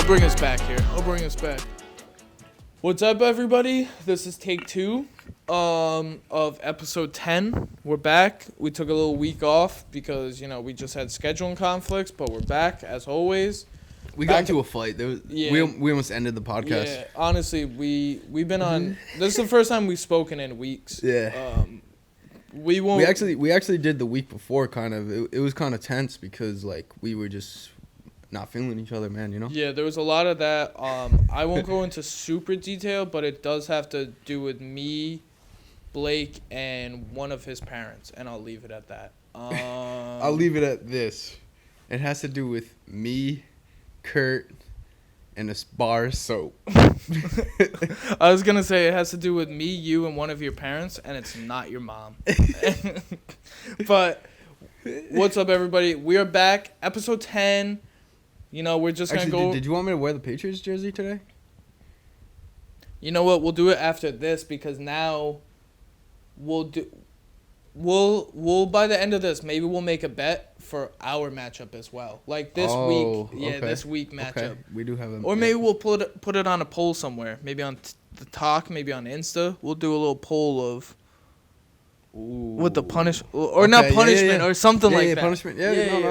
bring us back here. I'll bring us back. What's up, everybody? This is take 2 of episode 10. We're back. We took a little week off because, we just had scheduling conflicts, but we're back as always. We got into a fight. We almost ended the podcast. Yeah, honestly, we've been on. This is the first time we've spoken in weeks. Yeah. We won't. We actually did the week before. Kind of. It was kind of tense because we were just not feeling each other, man. Yeah, there was a lot of that. I won't go into super detail, but it does have to do with me, Blake, and one of his parents, and I'll leave it at that. I'll leave it at this. It has to do with me, Kurt, and a bar of soap. I was gonna say it has to do with me, you, and one of your parents, and it's not your mom. But what's up, everybody? We are back, episode 10. We're just gonna go. Did you want me to wear the Patriots jersey today? You know what? We'll do it after this because now we'll by the end of this, maybe we'll make a bet for our matchup as well. Like this week. Yeah, okay. this week matchup. Okay. We do have a. Or maybe we'll put it on a poll somewhere. Maybe on the talk, maybe on Insta. We'll do a little poll of what the not punishment or something like that. Punishment.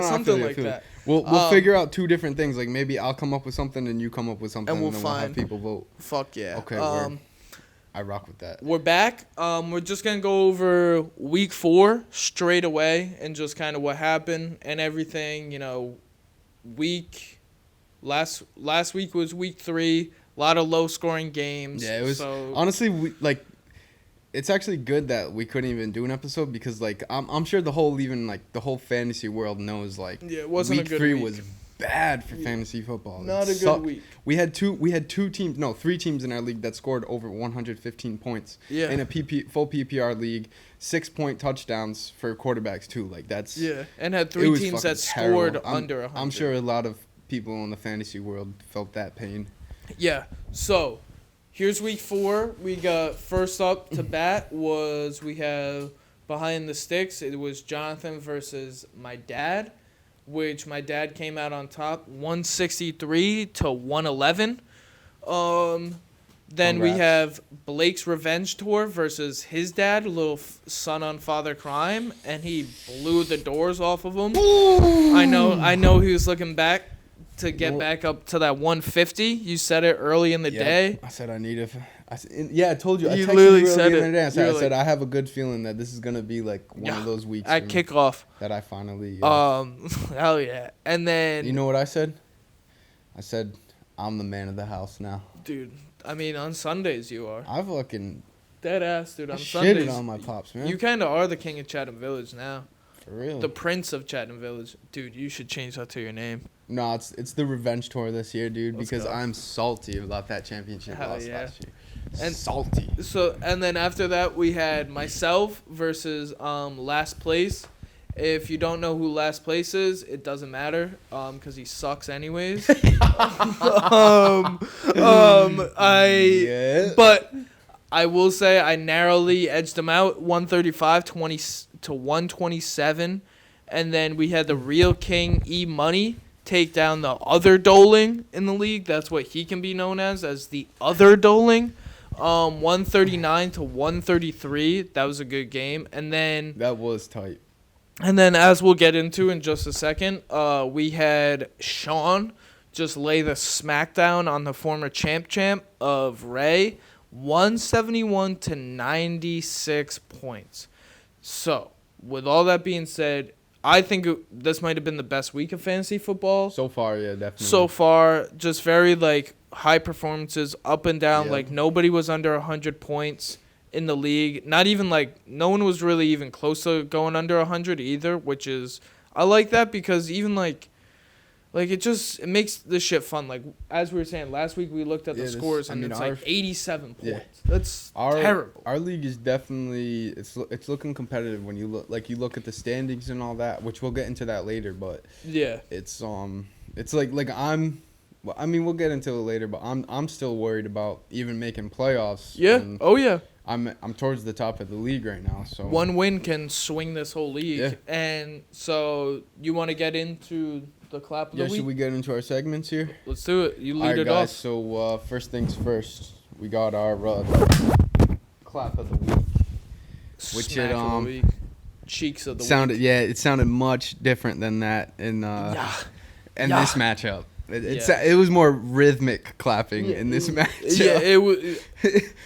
Something like that. We'll figure out two different things. Like maybe I'll come up with something and you come up with something, and then we'll have people vote. Fuck yeah. Okay. I rock with that. We're back. We're just gonna go over week 4 straight away and just kind of what happened and everything. Last week was week 3. A lot of low scoring games. Yeah, it was. Honestly, it's actually good that we couldn't even do an episode because I'm sure the whole fantasy world knows it wasn't week a good 3 week. Was bad for fantasy football. Not a good week. We had three teams in our league that scored over 115 points. Yeah. In a full PPR league, 6-point touchdowns for quarterbacks too. And had 3 teams that scored under 100. I'm sure a lot of people in the fantasy world felt that pain. Yeah. So, here's week 4. We got first up to bat we have behind the sticks. It was Jonathan versus my dad, which my dad came out on top, 163 to 111. Then we have Blake's revenge tour versus his dad, a little son on father crime, and he blew the doors off of him. Ooh. I know he was looking back to get back up to that 150. You said it early in the day. I said I need it. I told you. You I literally you said the it. Other day. I said I have a good feeling that this is gonna be one of those weeks at kickoff that I finally. Hell yeah! And then you know what I said? I said I'm the man of the house now, dude. I mean, on Sundays you are. I fucking dead ass, dude. On Sundays, shitted on my pops, man. You kind of are the king of Chatham Village now. For real. The prince of Chatham Village, dude. You should change that to your name. No, it's the revenge tour this year, dude. Let's because go. I'm salty about that championship loss last year. And salty. So and then after that we had myself versus last place. If you don't know who last place is, it doesn't matter because he sucks anyways. But I will say I narrowly edged him out, 135 to 127, and then we had the real king E Money take down the other Doling in the league. That's what he can be known as the other Doling. 139 to 133. That was a good game, and then that was tight. And then, as we'll get into in just a second, we had Sean just lay the smackdown on the former champ of Ray, 171 to 96 points. So, with all that being said, I think this might have been the best week of fantasy football. So far, yeah, definitely. So far, just very, high performances, up and down. Yeah. Nobody was under 100 points in the league. Not even, no one was really even close to going under 100 either, which is... I like that because even, it makes this shit fun. As we were saying, last week we looked at the scores, and it's 87 points. Yeah. That's terrible. Our league is definitely... It's looking competitive when you look at the standings and all that, which we'll get into that later, but... Yeah. It's I'm... I mean, we'll get into it later, but I'm still worried about even making playoffs. Yeah. Oh, yeah. I'm towards the top of the league right now, so one win can swing this whole league. Yeah. And so you want to get into the clap of Yeah, the week? should we get into our segments here? Let's do it. You All lead right, it guys. off. So first things first, we got our clap of the week. Which Smack it, of the week. Cheeks of the sounded week. yeah, it sounded much different than that in Yeah. this matchup. Yeah. It was more rhythmic clapping in this matchup. Yeah, it was.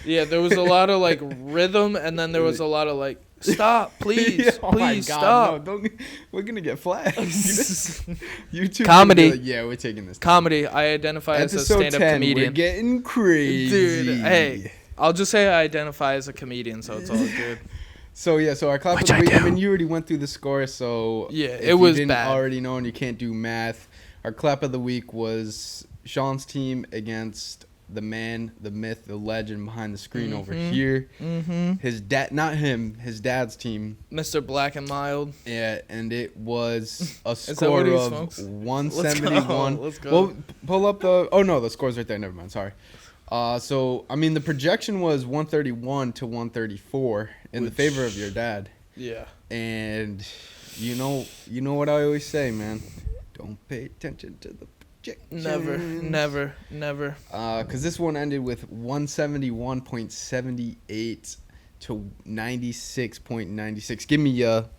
Yeah, there was a lot of like rhythm, and then there was a lot of like, stop, please, Oh my please God, stop. No, we're gonna get flagged. YouTube Comedy. Like, yeah, we're taking this. Comedy. I identify as a Episode stand-up 10, comedian. we're getting crazy. Dude, hey, I'll just say I identify as a comedian, so it's all good. So our clap Which of the I week. I do. mean, you already went through the score, so Yeah, if it was you didn't bad. already know and you can't do math, our clap of the week was Sean's team against the man, the myth, the legend behind the screen over here. Mm-hmm. His dad, not him, his dad's team. Mr. Black and Mild. Yeah, and it was a that score what he of smokes? 171. Let's go. Well, pull up the. Oh no, the score's right there. Never mind. Sorry. So I mean, the projection was 131 to 134 in the favor of your dad. Yeah. And you know what I always say, man. Don't pay attention to the projection. Never. Because this one ended with 171.78 to 96.96. Give me a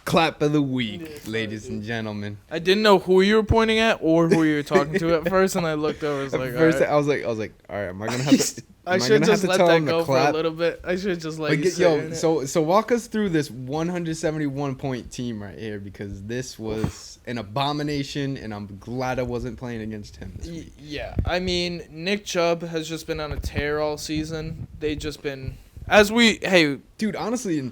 clap of the week, ladies and gentlemen. I didn't know who you were pointing at or who you were talking to at first, and I looked over. I was like, First, all right. I was like, all right, am I gonna have to? I should just let that go for a little bit. I should just let you sit in it. So walk us through this 171 point team right here, because this was an abomination, and I'm glad I wasn't playing against him this week. Yeah, I mean, Nick Chubb has just been on a tear all season. They just been Dude, honestly,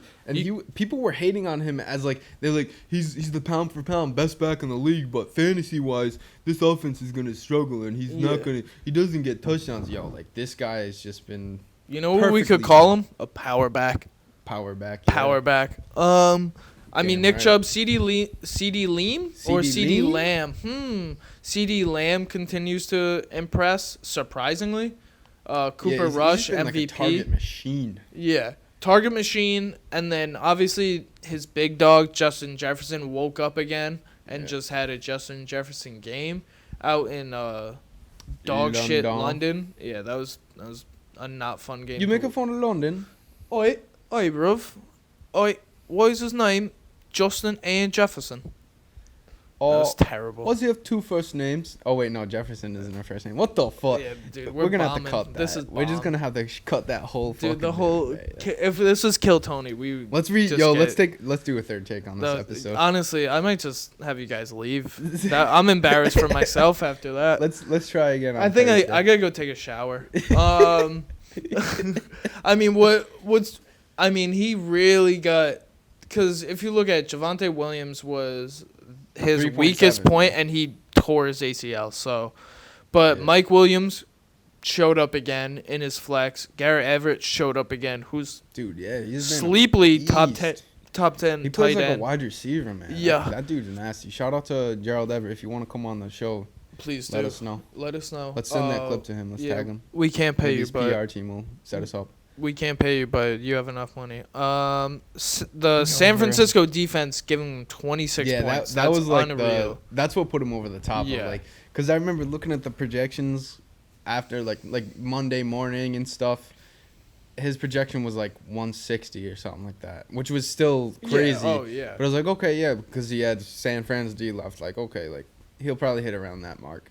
people were hating on him as like they're like he's the pound for pound best back in the league, but fantasy wise, this offense is gonna struggle and he doesn't get touchdowns. Yo, like this guy has just been. You know what we could call him? A power back. Power back. Power back. I mean, Nick right. Chubb, CD Lamb or CD Lamb? Lamb. CD Lamb continues to impress surprisingly. Cooper Rush, been MVP. like a target machine. Yeah, target machine, and then obviously his big dog Justin Jefferson woke up again and just had a Justin Jefferson game out in dog shit London. Yeah, that was a not fun game. You making fun of London? Oi, bruv. Oi, what is his name? Justin and Jefferson. That was terrible. What's he have two first names? Oh wait, no, Jefferson isn't her first name. What the fuck? Yeah, dude, we're gonna have bombing. to cut that. This is we're just bomb. gonna have to cut that whole. Dude, the fucking whole. thing, right? If this was Kill Tony, let's do a third take on this episode. Honestly, I might just have you guys leave. I'm embarrassed for myself after that. Let's try again. I think I gotta go take a shower. I mean, he really got, because if you look at Javonte Williams was his 3.7, weakest point, and he tore his ACL. So, but Mike Williams showed up again in his flex. Garrett Everett showed up again. Who's he's been sleepily top 10 He plays tight like end. a wide receiver, man. Yeah. That dude's nasty. Shout out to Gerald Everett. If you want to come on the show, Please let do. us know. Let us know. Let's send that clip to him. Let's tag him. We can't pay Maybe you, his but PR team will set us up. we can't pay you, but you have enough money. The San Francisco defense giving him 26 points. that was like unreal. that's what put him over the top. Yeah. Of like, because I remember looking at the projections after like Monday morning and stuff. His projection was like 160 or something like that, which was still crazy. Yeah. Oh yeah. But I was like, okay, yeah, because he had San Fran's D left. Like, okay, like he'll probably hit around that mark.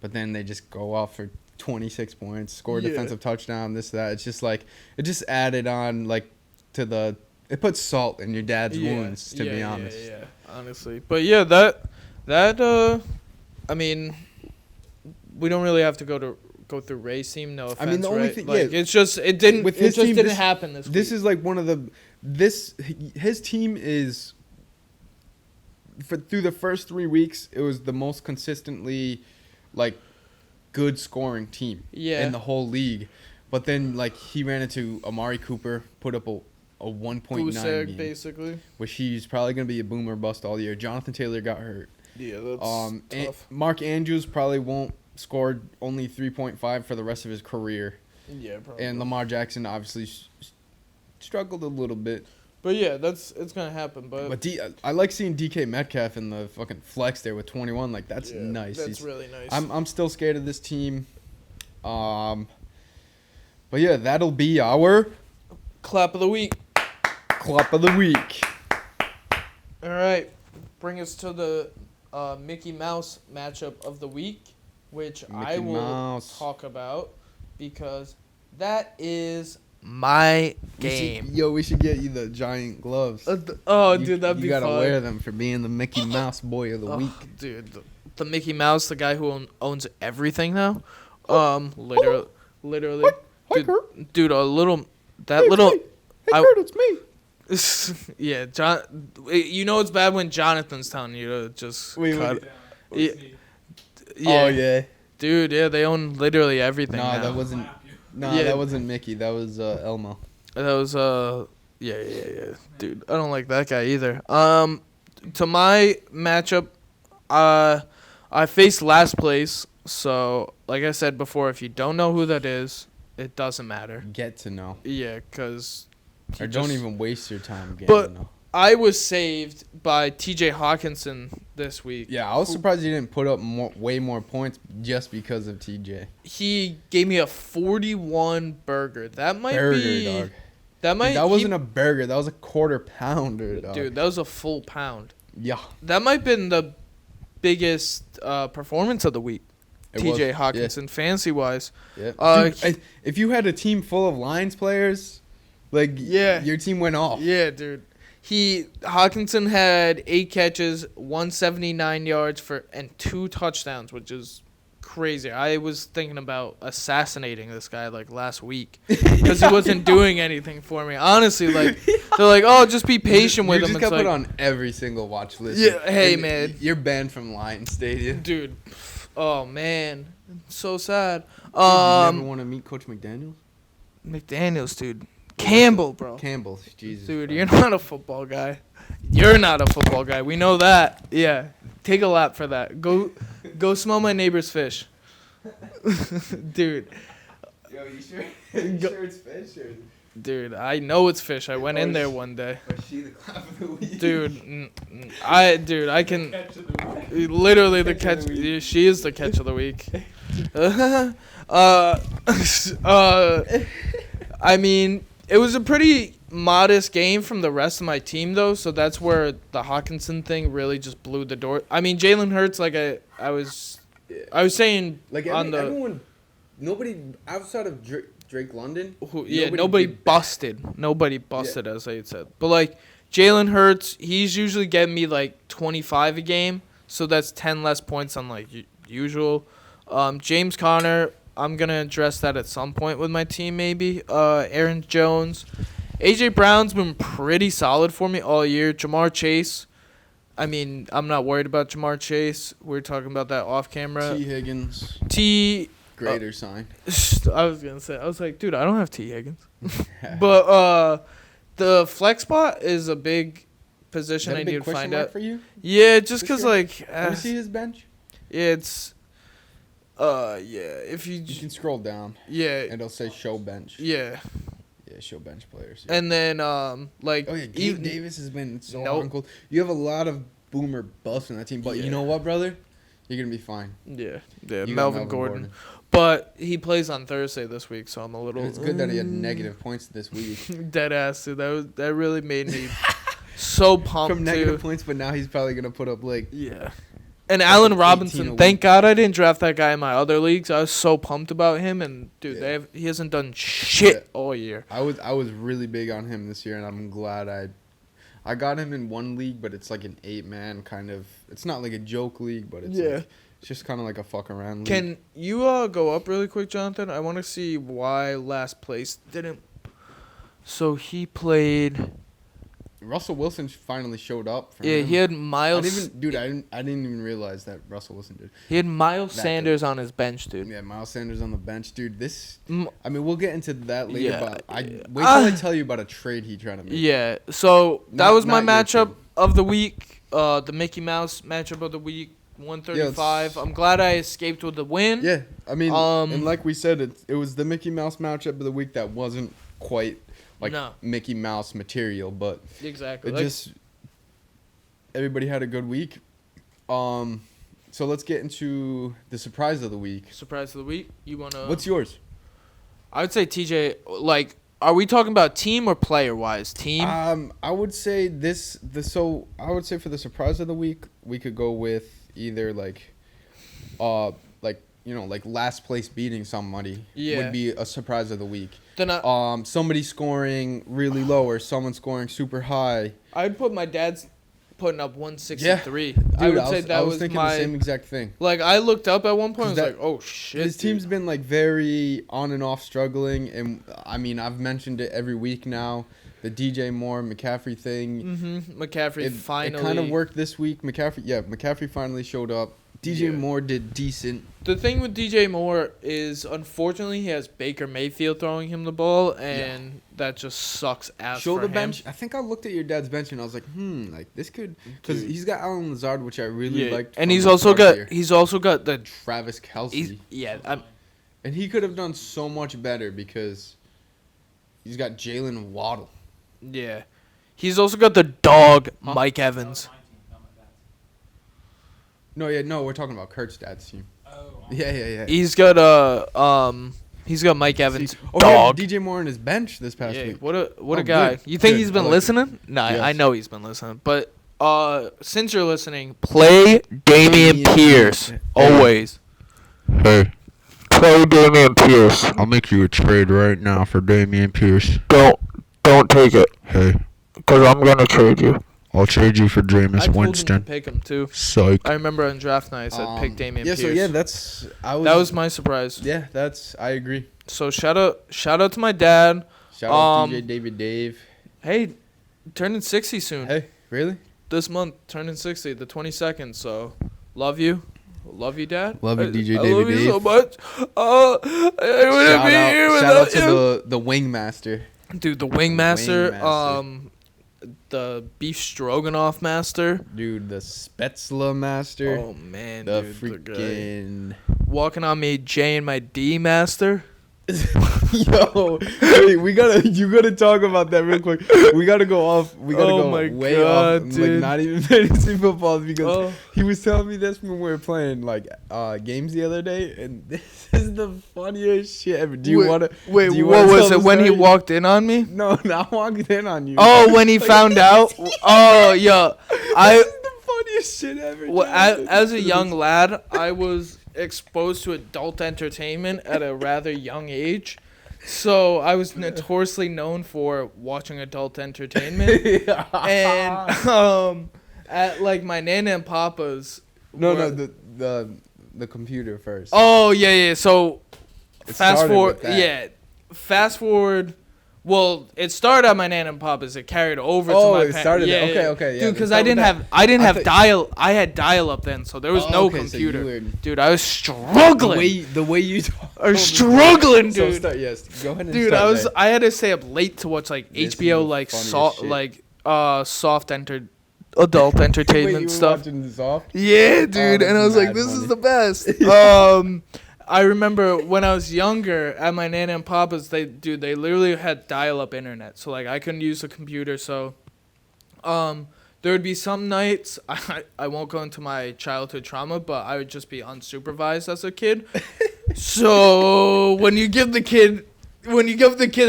But then they just go off for 26 points, score a defensive touchdown, this, that. It's just like, it just added on like to the, it puts salt in your dad's wounds, to be honest. Yeah, honestly. But yeah, that I mean, we don't really have to go through Ray's team. No offense, I mean, the only thing, like, it's just it didn't with it his just team, didn't happen this This week. is like one of the his team is through the first 3 weeks, it was the most consistently like good scoring team in the whole league. But then like he ran into Amari Cooper, put up a 1.9 game, basically, which he's probably gonna be a boomer bust all year. Jonathan Taylor got hurt. Yeah, that's tough. Mark Andrews probably won't score only 3.5 for the rest of his career. Yeah, probably. And Lamar Jackson obviously struggled a little bit. But yeah, it's gonna happen. But I like seeing DK Metcalf in the fucking flex there with 21. Like that's nice. That's really nice. I'm still scared of this team. But yeah, that'll be our clap of the week. Clap of the week. All right, bring us to the Mickey Mouse matchup of the week, which I will talk about because that is my game. We should get you the giant gloves. Dude, that'd be fun. You gotta wear them for being the Mickey Mouse boy of the week. Dude, the Mickey Mouse, the guy who owns everything now. Literally. Dude, Hey, Kurt, it's me. Yeah, you know it's bad when Jonathan's telling you to just cut. Yeah. Oh yeah, dude. Yeah, they own literally everything. No, now. that wasn't. No, that wasn't Mickey. That was Elmo. That was yeah, dude. I don't like that guy either. To my matchup, I faced last place. So, like I said before, if you don't know who that is, it doesn't matter. Get to know. Yeah, because. Or don't even waste your time getting to know. I was saved by T.J. Hawkinson this week. Yeah, I was surprised he didn't put up way more points just because of T.J. He gave me a 41 burger. That might be... Dog. That wasn't a burger. That was a quarter pounder, dog. Dude, that was a full pound. Yeah. That might have been the biggest performance of the week. T.J. Hawkinson, fantasy-wise. Yeah. If you had a team full of Lions players... your team went off. Yeah, dude. Hawkinson had 8 catches, 179 yards and 2 touchdowns, which is crazy. I was thinking about assassinating this guy last week because he wasn't doing anything for me. Honestly, they're like, "Oh, just be patient with him." You just got put on every single watch list. Yeah, hey man, you're banned from Lions Stadium, dude. Oh man, so sad. You never want to meet Coach McDaniels? McDaniels, dude. Campbell, bro. Campbell, Jesus. Dude, bro. You're not a football guy. You're not a football guy. We know that. Yeah. Take a lap for that. Go smell my neighbor's fish. Dude. Yo, you sure it's fish? Or? Dude, I know it's fish. I went in there one day. Was she the clap of the week? Dude, I can literally the catch. She is the catch of the week. I mean, it was a pretty modest game from the rest of my team, though, so that's where the Hawkinson thing really just blew the door. I mean, Jalen Hurts, I was saying everyone, nobody outside of Drake London. Nobody busted. Nobody busted, as I said. But, Jalen Hurts, he's usually getting me, 25 a game, so that's 10 less points on, usual. James Conner, I'm going to address that at some point with my team, maybe. Aaron Jones. A.J. Brown's been pretty solid for me all year. Jamar Chase. I mean, I'm not worried about Jamar Chase. We were talking about that off camera. T. Higgins. Greater sign. I was going to say. I was like, dude, I don't have T. Higgins. But the flex spot is a big position I need to find out. For you? Yeah, just because, Can you see his bench? Yeah, it's... if you can scroll down. Yeah. And it'll say show bench. Yeah. Yeah, show bench players. Yeah. And then, Gabe Davis has been so uncool. You have a lot of boomer buffs in that team, but you know what, brother? You're going to be fine. Yeah. Melvin Gordon. But he plays on Thursday this week, so I'm a little... It's good that he had negative points this week. Dead ass, dude. That really made me so pumped, from negative points, but now he's probably going to put up, Yeah. And Allen Robinson, thank God I didn't draft that guy in my other leagues. I was so pumped about him, and dude, he hasn't done shit all year. I was really big on him this year, and I'm glad I got him in one league, but it's like an 8-man kind of. It's not like a joke league, but it's it's just kind of like a fuck around league. Can you go up really quick, Jonathan? I want to see why last place didn't. So he played. Russell Wilson finally showed up. He had Miles. I didn't even realize that Russell Wilson did. He had Miles Sanders on his bench, dude. Yeah, Miles Sanders on the bench, dude. We'll get into that later. Wait till I tell you about a trade he tried to make. Yeah, so that was my matchup of the week. The Mickey Mouse matchup of the week 135. I'm glad I escaped with the win. Yeah, I mean, and like we said, it was the Mickey Mouse matchup of the week that wasn't quite like Mickey Mouse material, but exactly. Everybody had a good week. So let's get into the surprise of the week. Surprise of the week? You wanna? What's yours? I would say TJ. Like, are we talking about team or player wise? Team. I would say I would say for the surprise of the week, we could go with either like last place beating somebody would be a surprise of the week. Then somebody scoring really low or someone scoring super high. I'd put my dad's putting up 163. Yeah. Dude, I would say that I was thinking my the same exact thing. Like, I looked up at one point, I was like, oh shit. His team's been like very on and off struggling, and I mean, I've mentioned it every week now. The DJ Moore McCaffrey thing. McCaffrey finally. It kind of worked this week. McCaffrey finally showed up. DJ Moore did decent. The thing with DJ Moore is, unfortunately, he has Baker Mayfield throwing him the ball, and that just sucks ass for him. Bench. I think I looked at your dad's bench and I was like, like this could, because he's got Allen Lazard, which I really liked. And he's also got the Travis Kelce. And he could have done so much better because he's got Jalen Waddle. Yeah, he's also got the dog Mike Evans. No, we're talking about Kurt's dad's team. Oh. Yeah. He's got Mike Evans. Dog. DJ Moore on his bench this past week. What a guy. Good. You think he's been listening? No, yes. I know he's been listening. But since you're listening, play Dameon Pierce always. Hey. Play Dameon Pierce. I'll make you a trade right now for Dameon Pierce. Don't take it. Hey. Because I'm gonna trade you. I'll trade you for Jameis Winston. I told him to pick him too. Psych. I remember on draft night I said pick Dameon Pierce. That was my surprise. Yeah, I agree. So shout out to my dad. Shout out DJ David Dave. Hey, turning 60 soon. Hey, really? This month turning 60, the 22nd. So love you. Love you, Dad. Love you, DJ David Dave. I love you so much. I wouldn't be here without you. Shout out to the Wingmaster. Dude, the Wingmaster. The beef stroganoff master. Dude, the Spätzle master. Oh, man, the dude. Freaking... Walking on me, J and my D master. Yo, wait, you gotta talk about that real quick. We gotta go off. We gotta go way off. Dude. Like, not even fantasy football, because he was telling me this when we were playing games the other day, and this is the funniest shit ever. Do you wanna? Wait, what was it when he walked in on me? No, not walked in on you. Oh, when he found out. Oh, yo, this is the funniest shit ever. Well, as a young lad, I was exposed to adult entertainment at a rather young age, so I was notoriously known for watching adult entertainment. And at like my Nana and Papa's. The computer first. Oh yeah. So fast forward. Well, it started at my Nana and Papa's. It carried over to my parents. Oh, it started. Okay. Dude, because I had dial up then, so there was no computer. So dude, I was struggling. The way you talk. I was struggling, dude. Yes, go ahead and dude, start. I had to stay up late to watch like HBO adult entertainment stuff. Yeah, dude, and I was like, this is the best. I remember when I was younger at my Nana and Papa's, they literally had dial-up internet, so like I couldn't use the computer. So, there would be some nights I won't go into my childhood trauma, but I would just be unsupervised as a kid. So when you give the kid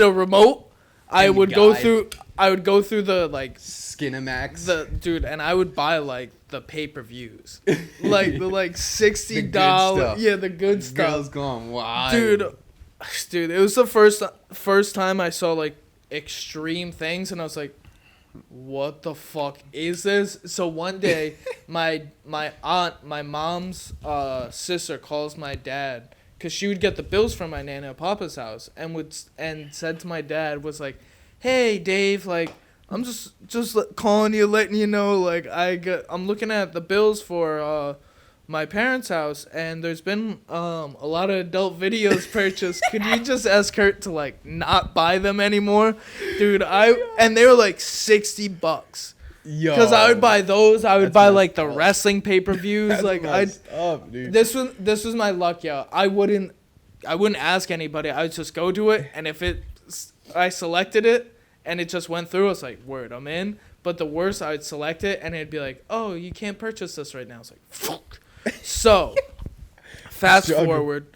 a remote, I would go through the like Skinamax. And I would buy like the pay-per-views, like the like $60. Yeah, the good stuff. Girls gone wild. Dude, it was the first time I saw like extreme things, and I was like, what the fuck is this? So one day, my mom's sister calls my dad, because she would get the bills from my Nana and Papa's house, and said to my dad, was like, hey Dave, like, I'm just calling you, letting you know, like, I'm looking at the bills for my parents' house, and there's been a lot of adult videos purchased. Could you just ask Kurt to like not buy them anymore, dude? And they were like $60. Yo, because I would buy those. I would that's buy messed like the up. wrestling pay-per-views. That's Like I, messed up, dude. this was my luck, yo. I wouldn't ask anybody. I would just go to it, and if I selected it and it just went through, I was like, word, I'm in. But the worst, I'd select it and it'd be like, oh, you can't purchase this right now. It's like, fuck. So, fast forward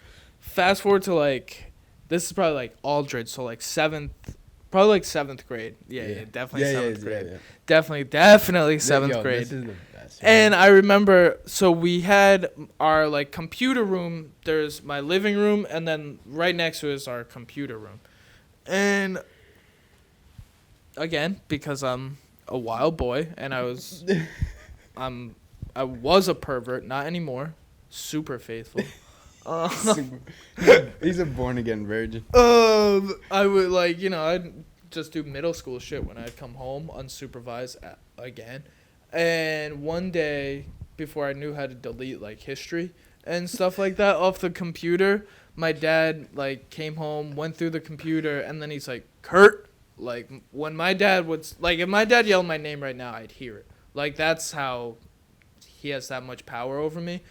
to like, this is probably like Aldridge, so like seventh grade. Yeah, definitely seventh grade. Yeah. Definitely seventh grade. This is the best. And I remember, so we had our like computer room. There's my living room, and then right next to it is our computer room. And again, because I'm a wild boy, and I was a pervert, not anymore. Super faithful. He's a born again virgin. I would I'd just do middle school shit when I'd come home unsupervised again. And one day, before I knew how to delete like history and stuff like that off the computer, my dad like came home, went through the computer, and then he's like, Kurt, like when my dad would like if my dad yelled my name right now, I'd hear it. Like that's how he has that much power over me.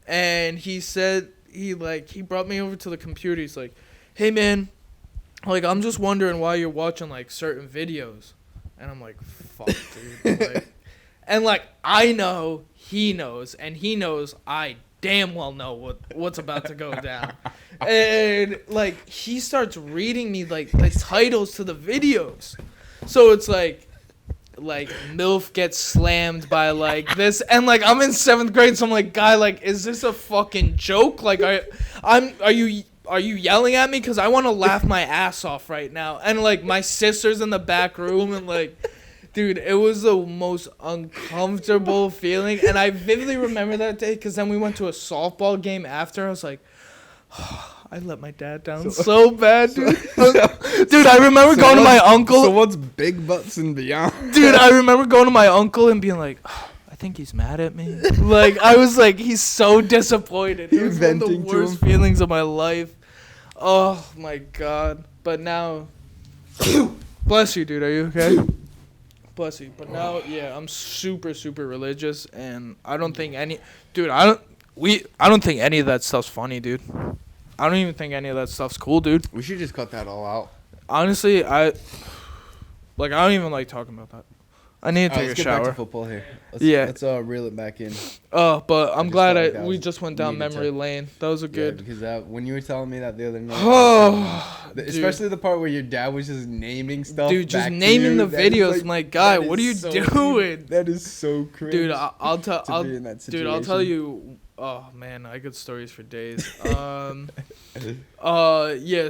And he said he brought me over to the computer. He's like, hey man, like I'm just wondering why you're watching like certain videos. And I'm like, fuck, dude. Like, and like I know he knows, and he knows I damn well know what's about to go down. And like he starts reading me like the titles to the videos. So it's like MILF gets slammed by like this, and like I'm in 7th grade, so I'm like, guy, like is this a fucking joke? Like are you yelling at me? Because I want to laugh my ass off right now. And like my sister's in the back room, and like, dude, it was the most uncomfortable feeling. And I vividly remember that day because then we went to a softball game after. I was like, oh, I let my dad down so bad, dude. Dude, I remember going to my uncle. So what's big butts and beyond? Dude, I remember going to my uncle and being like, oh, I think he's mad at me. Like, I was like, he's so disappointed. It was one of the worst feelings of my life. Oh, my God. But now, bless you, dude. Are you okay? Bless you. But now, yeah, I'm super, super religious, and I don't think I don't think any of that stuff's funny, dude. I don't even think any of that stuff's cool, dude. We should just cut that all out. Honestly, I don't even like talking about that. I need to take a shower. Let's get back to football here. Let's reel it back in. But I'm glad we just went down memory lane. That was a good. Yeah, because when you were telling me that the other night, especially the part where your dad was just naming stuff. Dude, just naming the videos. Like, I'm like, guy, what are you doing? That is so crazy. Dude, I'll tell you. Oh man, I got stories for days. Yeah.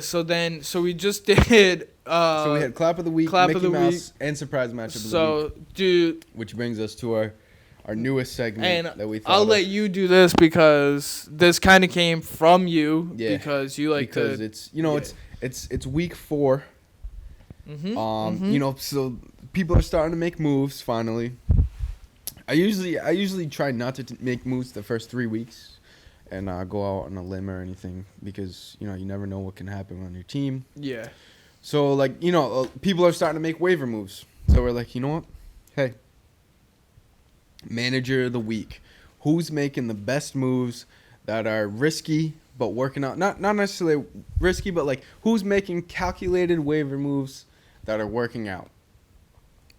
So we just did. So we had clap of the week, Mickey Mouse, and surprise match of the week. So, dude. Which brings us to our newest segment that we thought I'll let you do this because this kind of came from you. Yeah. Because you like because it's week 4. Mm-hmm. So people are starting to make moves finally. I usually try not to make moves the first 3 weeks and go out on a limb or anything because, you never know what can happen on your team. Yeah. So, people are starting to make waiver moves. So we're like, you know what? Hey, manager of the week. Who's making the best moves that are risky but working out? Not necessarily risky, but, who's making calculated waiver moves that are working out?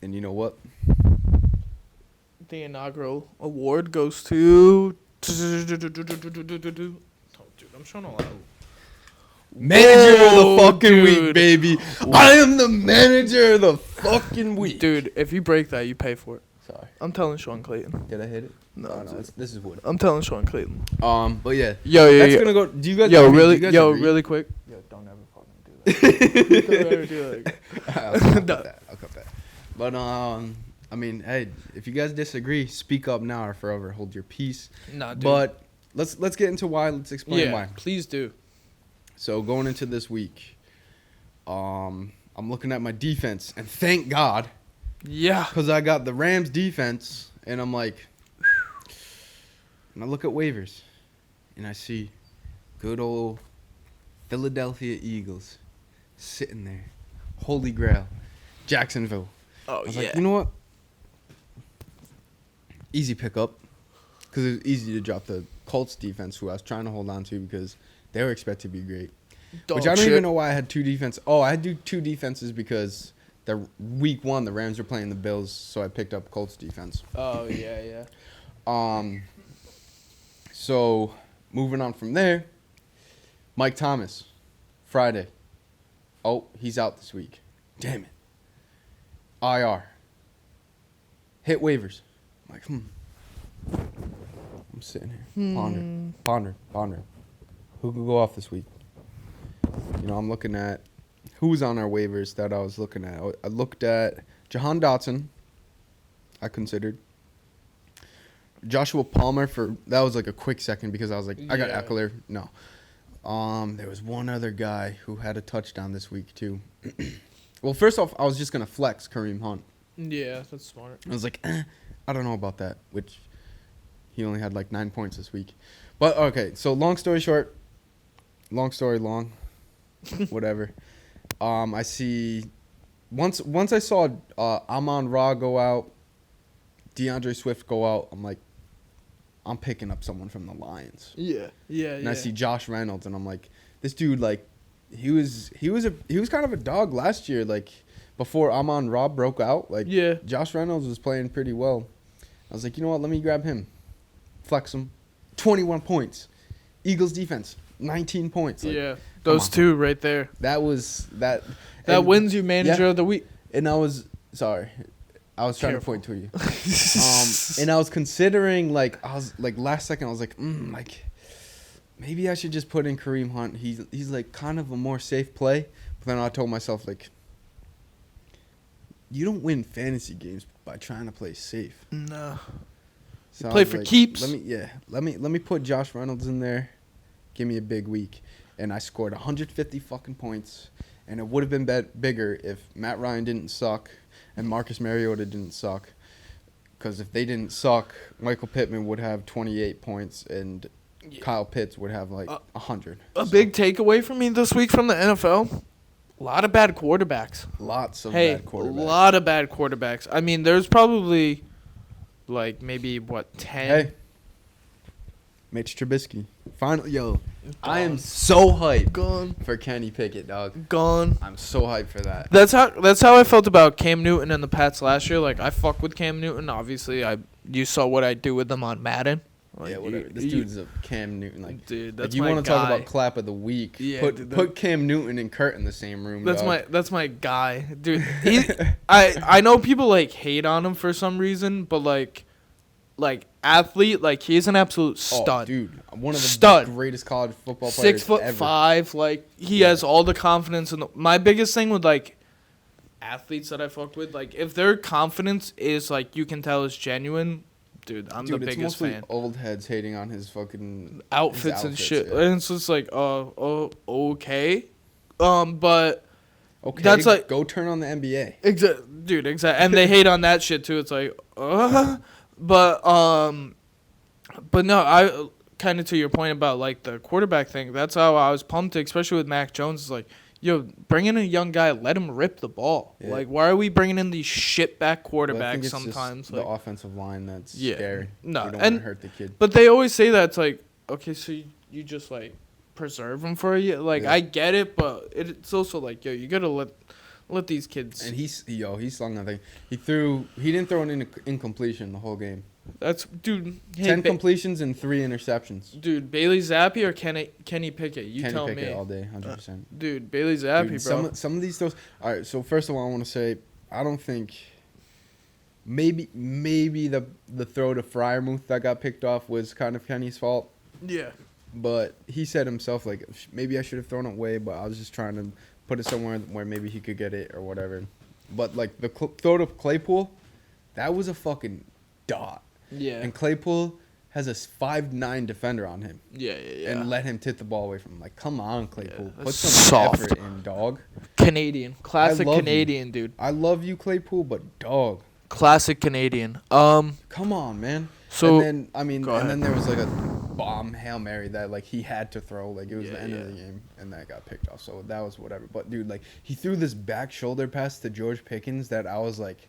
And you know what? The inaugural award goes to dude, I'm showing a lot of manager of the fucking week, baby. I am the manager of the fucking week. Dude, if you break that, you pay for it. Sorry. I'm telling Sean Clayton. Did I hit it? No, this is wood. I'm telling Sean Clayton. But yeah. That's gonna go. Do you guys? Really quick. Yo, don't ever fucking do that. Don't ever do that. I'll cut that. But I mean, hey, if you guys disagree, speak up now or forever hold your peace. Nah, dude. But let's get into why. Let's explain why. Please do. So going into this week, I'm looking at my defense, and thank God. Yeah. Because I got the Rams defense, and I'm like, and I look at waivers, and I see good old Philadelphia Eagles sitting there, Holy Grail, Jacksonville. Oh, I was like, you know what? easy pickup because it was easy to drop the Colts defense, who I was trying to hold on to because they were expected to be great. Which I don't even know why I had two defense. Oh, I had two defenses because the week 1 the Rams were playing the Bills, so I picked up Colts defense. Oh yeah. So moving on from there, Mike Thomas, Friday. Oh, he's out this week. Damn it. IR. Hit waivers. I'm like, I'm sitting here. Pondering. Who could go off this week? You know, I'm looking at who's on our waivers that I was looking at. I looked at Jahan Dotson, I considered. Joshua Palmer that was like a quick second because I was like, I got Eckler. No. There was one other guy who had a touchdown this week too. Well, first off, I was just gonna flex Kareem Hunt. Yeah, that's smart. I was like, I don't know about that, which he only had like 9 points this week. But okay, so long story short, long story long, whatever. I see once I saw Amon-Ra go out, DeAndre Swift go out, I'm like, I'm picking up someone from the Lions. Yeah. And I see Josh Reynolds, and I'm like, this dude, like, he was kind of a dog last year, like, before Amon-Ra broke out. Like, Josh Reynolds was playing pretty well. I was like, you know what? Let me grab him, flex him. 21 points. Eagles defense, 19 points. Like, those two right there. That was that. That wins you manager of the week. And I was trying to point to you. And I was considering, like, last second, I was like, maybe I should just put in Kareem Hunt. He's like kind of a more safe play. But then I told myself, like, you don't win fantasy games by trying to play safe. No. So play for keeps. Let me put Josh Reynolds in there. Give me a big week. And I scored 150 fucking points. And it would have been bigger if Matt Ryan didn't suck and Marcus Mariota didn't suck. Because if they didn't suck, Michael Pittman would have 28 points and Kyle Pitts would have like 100. Big takeaway for me this week from the NFL. A lot of bad quarterbacks. Lots of bad quarterbacks. A lot of bad quarterbacks. I mean, there's probably like maybe 10. Hey, Mitch Trubisky. Finally, I am so hyped for Kenny Pickett, dog. I'm so hyped for that. That's how I felt about Cam Newton and the Pats last year. Like, I fuck with Cam Newton. Obviously, you saw what I do with him on Madden. Like, yeah, whatever. This dude's a Cam Newton. Like, dude, that's like you want to talk about clap of the week? Yeah, put Cam Newton and Kurt in the same room. That's my guy, dude. I know people like hate on him for some reason, but like athlete, like he's an absolute stud. Oh, dude, one of the greatest college football players 6'5", like he has all the confidence. My biggest thing with like athletes that I fuck with, like if their confidence is like you can tell is genuine. Dude, I'm the biggest fan. It's mostly old heads hating on his fucking outfits and shit. Yeah. And it's just like, okay. But okay, that's like go turn on the NBA. Exactly. And they hate on that shit too. It's like, but no, I kind of to your point about like the quarterback thing. That's how I was pumped, especially with Mac Jones. Is like, yo, bring in a young guy, let him rip the ball. Yeah. Like, why are we bringing in these shitback quarterbacks sometimes? Just the offensive line that's scary. No, you don't want to hurt the kid. But they always say that it's like, okay, so you just like preserve him for a year. Like, I get it, but it's also like, yo, you gotta let these kids. And he slung nothing. He didn't throw an incompletion the whole game. That's, dude. 10 completions and 3 interceptions. Dude, Bailey Zappi or Kenny Pickett? You tell me. Kenny Pickett all day, 100%. Dude, Bailey Zappi, bro. Some of these throws. All right, so first of all, I want to say, I don't think. Maybe the throw to Freiermuth that got picked off was kind of Kenny's fault. Yeah. But he said himself, like, maybe I should have thrown it away, but I was just trying to put it somewhere where maybe he could get it or whatever. But, like, the throw to Claypool, that was a fucking dot. Yeah. And Claypool has a 5'9" defender on him. Yeah. And let him tip the ball away from him. Like, come on, Claypool. Put some effort in, dog. Canadian. Classic Canadian, dude. I love you, Claypool, but dog. Classic Canadian. Come on, man. So, and then there was like a bomb Hail Mary that like he had to throw. Like it was the end of the game and that got picked off. So that was whatever. But dude, like he threw this back shoulder pass to George Pickens that I was like,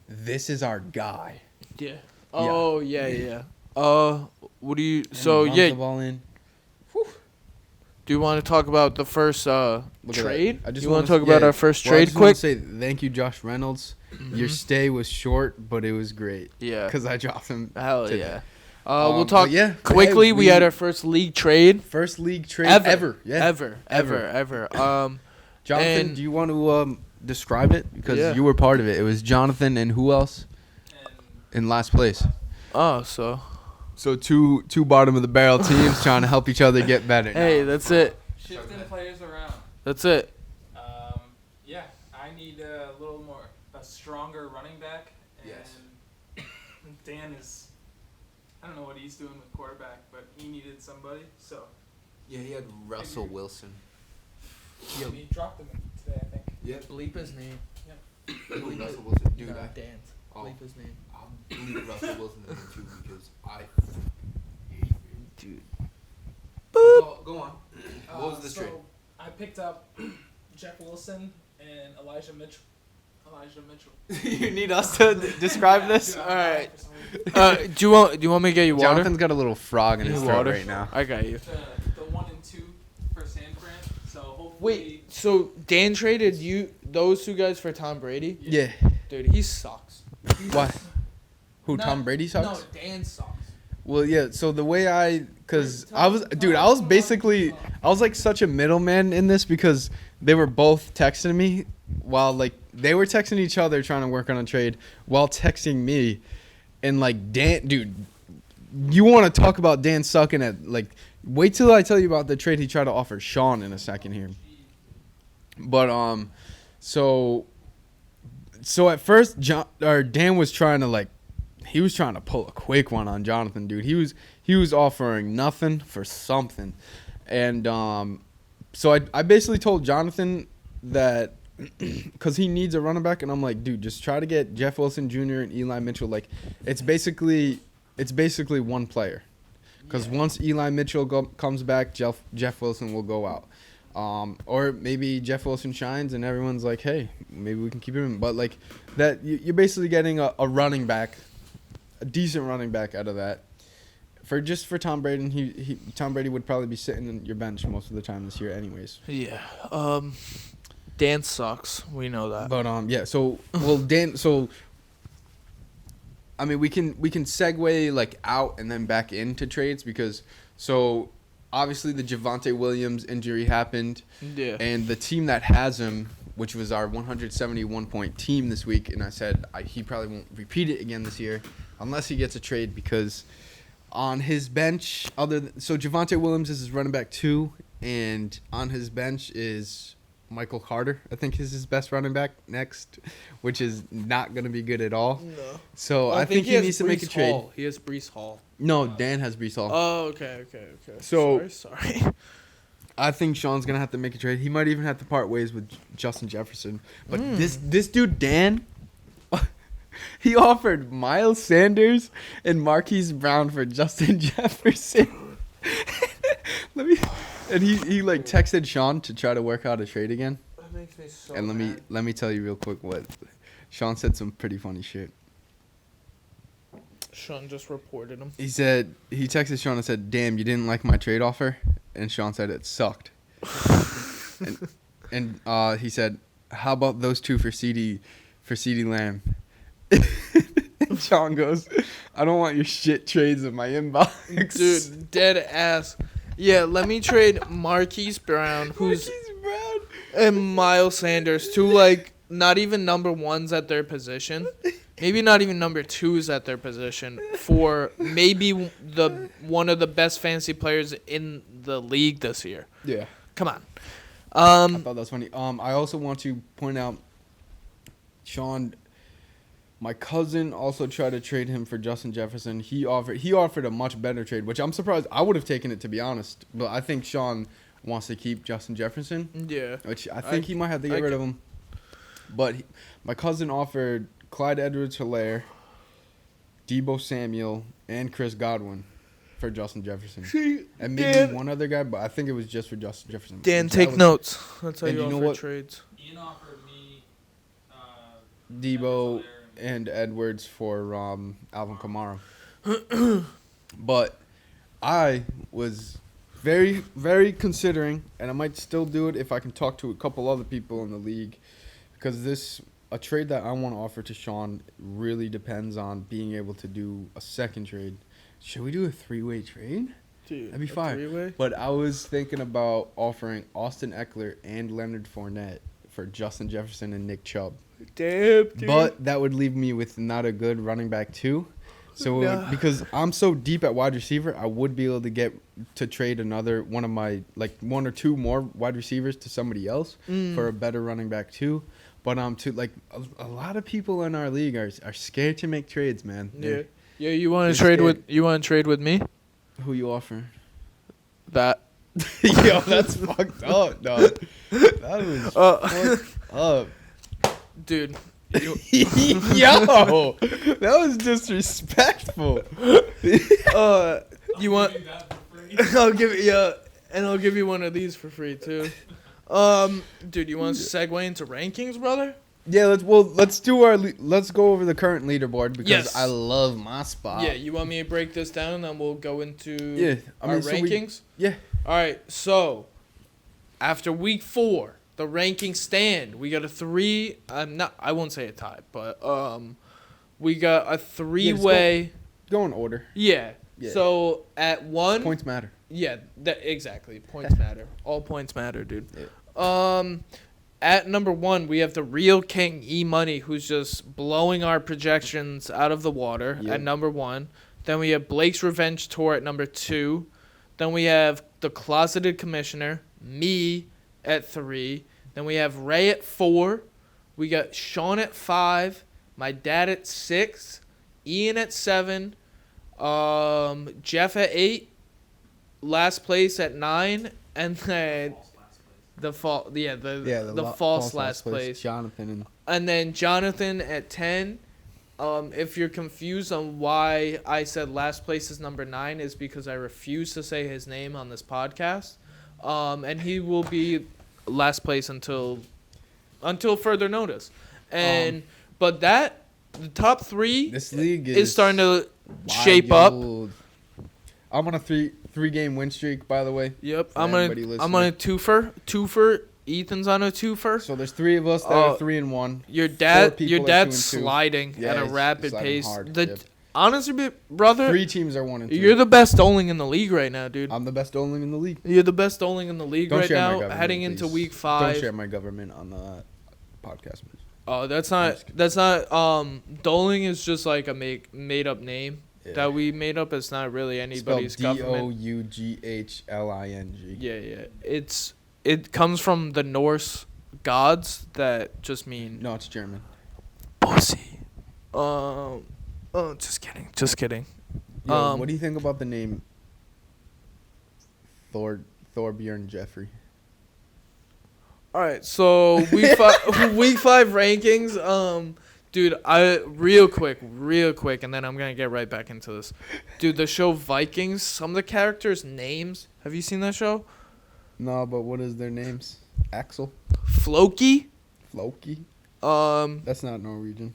this is our guy. Yeah. Oh yeah. What do you? And So he runs yeah. the ball in. Do you want to talk about the first Look at trade? that. I just You want wanna to talk about our first Well, I trade just wanna quick? say thank you, Josh Reynolds. Your Mhm. stay was short, but it was great. Yeah. Because I dropped him. Hell today. yeah. But We'll talk yeah, quickly. hey, we had our first league trade first league trade ever. ever. Ever. Jonathan, and- do you want to describe it? Because Yeah. you were part of it. It was Jonathan and who else? In last place. Oh, so So two bottom of the barrel teams trying to help each other get better. hey, that's it. Shifting players around. That's it. Yeah, I need a stronger running back. And Yes. Dan is, I don't know what he's doing with quarterback, but he needed somebody. So Yeah, he had Russell Wilson. he dropped him today, I think. Yep. Bleep his name. Russell Wilson. Dude, Nah, I Dan's. Oh. Bleep his name. I'll bleep Russell Wilson in too because I hate him. Dude. Go on. What was the so trade? I picked up Jeff Wilson and Elijah Mitchell. You need us to describe this? All right. Do you want me to get you water? Jonathan's got a little frog in his You throat water? right now. I got you. The 1 and 2 for San Fran. So hopefully. Wait, so Dan traded those two guys for Tom Brady? Yeah. Dude, he sucks. Why? Who, No, Tom Brady sucks? No, Dan sucks. Well, yeah, so the way because I was like such a middleman in this because they were both texting me while, like, they were texting each other trying to work on a trade while texting me. And, like, Dan, dude, you want to talk about Dan sucking at, like, wait till I tell you about the trade he tried to offer Sean in a second here. But, so at first, Dan was trying to, like, he was trying to pull a quick one on Jonathan, dude. He was offering nothing for something. And so I basically told Jonathan that because he needs a running back, and I'm like, dude, just try to get Jeff Wilson Jr. and Eli Mitchell. Like, it's basically one player. Because once Eli Mitchell comes back, Jeff Wilson will go out. Or maybe Jeff Wilson shines and everyone's like, hey, maybe we can keep him. But, like, that you're basically getting a running back, a decent running back out of that. For Tom Brady, and Tom Brady would probably be sitting in your bench most of the time this year anyways. Yeah. Dan sucks. We know that. But yeah, so I mean we can segue like out and then back into trades because obviously the Javonte Williams injury happened. Yeah. And the team that has him, which was our 171-point team this week, and I said he probably won't repeat it again this year unless he gets a trade because on his bench, so Javonte Williams is his running back 2, and on his bench is Michael Carter, I think is his best running back next, which is not going to be good at all. No. So I think he needs to make a trade. Hall. He has Brees Hall. No, Dan has Brees Hall. Oh, okay. So- sorry. I think Sean's gonna have to make a trade. He might even have to part ways with Justin Jefferson. But this dude Dan, he offered Miles Sanders and Marquise Brown for Justin Jefferson. And he like texted Sean to try to work out a trade again. That makes me so And mad. let me tell you real quick what Sean said. Some pretty funny shit. Sean just reported him. He texted Sean and said, "Damn, you didn't like my trade offer?" And Sean said it sucked. and he said, "How about those two for CeeDee Lamb?" And Sean goes, "I don't want your shit trades in my inbox." Dude, dead ass. Yeah, let me trade Marquise Brown, and Miles Sanders, two like not even number ones at their position. Maybe not even number 2s at their position for maybe one of the best fantasy players in the league this year. Yeah. Come on. I thought that was funny. I also want to point out, Sean, my cousin also tried to trade him for Justin Jefferson. He offered a much better trade, which I'm surprised. I would have taken it, to be honest. But I think Sean wants to keep Justin Jefferson. Yeah. Which I think he might have to get rid of him. But my cousin offered Clyde Edwards-Helaire, Deebo Samuel, and Chris Godwin for Justin Jefferson. And maybe one other guy, but I think it was just for Justin Jefferson. Dan, take notes. That's how And you you know offer what? trades. Ian offered me Deebo, Edwards-Helaire and and Edwards for Alvin Kamara. But I was very, very considering, and I might still do it if I can talk to a couple other people in the league, because a trade that I want to offer to Sean really depends on being able to do a second trade. Should we do a 3-way trade? Dude, that'd be fine. 3-way? But I was thinking about offering Austin Eckler and Leonard Fournette for Justin Jefferson and Nick Chubb. Damn, dude. But that would leave me with not a good running back too. So because I'm so deep at wide receiver, I would be able to get to trade one or two more wide receivers to somebody else for a better running back too. But a lot of people in our league are scared to make trades, man. Yeah. You want to trade with me? Who you offer? That. Yo, that's fucked up, dog. That was fucked up, dude. Yo, that was disrespectful. You want? I'll give you one of these for free too. Dude, you want to segue into rankings, brother? Yeah, let's go over the current leaderboard because I love my spot. Yeah, you want me to break this down and then we'll go into our rankings? Yeah. All right, so after week 4, the rankings stand. We got a 3. I won't say a tie, but we got a 3-way. Go in order. Yeah. So at 1, points matter. Yeah, exactly. Points matter. All points matter, dude. Yeah. At number 1, we have the real King E-Money, who's just blowing our projections out of the water at number 1. Then we have Blake's Revenge Tour at number 2. Then we have the Closeted Commissioner, me at 3. Then we have Ray at 4. We got Sean at 5. My dad at 6. Ian at 7. Jeff at 8. Last place at 9. And then the false last place. Jonathan and then Jonathan at 10. If you're confused on why I said last place is number 9, is because I refuse to say his name on this podcast. And he will be last place until further notice. And but the top 3 this league is starting to shape up. I'm on a 3-game win streak, by the way. Yep, I'm on a twofer. Ethan's on a twofer. So there's 3 of us that are 3-1. Your dad's sliding at a rapid pace. Honestly, brother, 3 teams are 1-2. You're the best Doling in the league right now, dude. I'm the best Doling in the league. You're the best Doling in the league Don't right share now. my Heading please. into week 5. Don't share my government on the podcast, please. Oh, that's not. Doling is just like a made up name that we made up. It's not really anybody's government. Doughling. Yeah. It comes from the Norse gods that just mean. No, it's German. Pussy. Just kidding. Yo, what do you think about the name Thorbjorn Jeffrey? All right, so week 5 rankings. Dude, real quick, and then I'm gonna get right back into this. Dude, the show Vikings. Some of the characters' names. Have you seen that show? No, but what is their names? Axel. Floki. That's not Norwegian.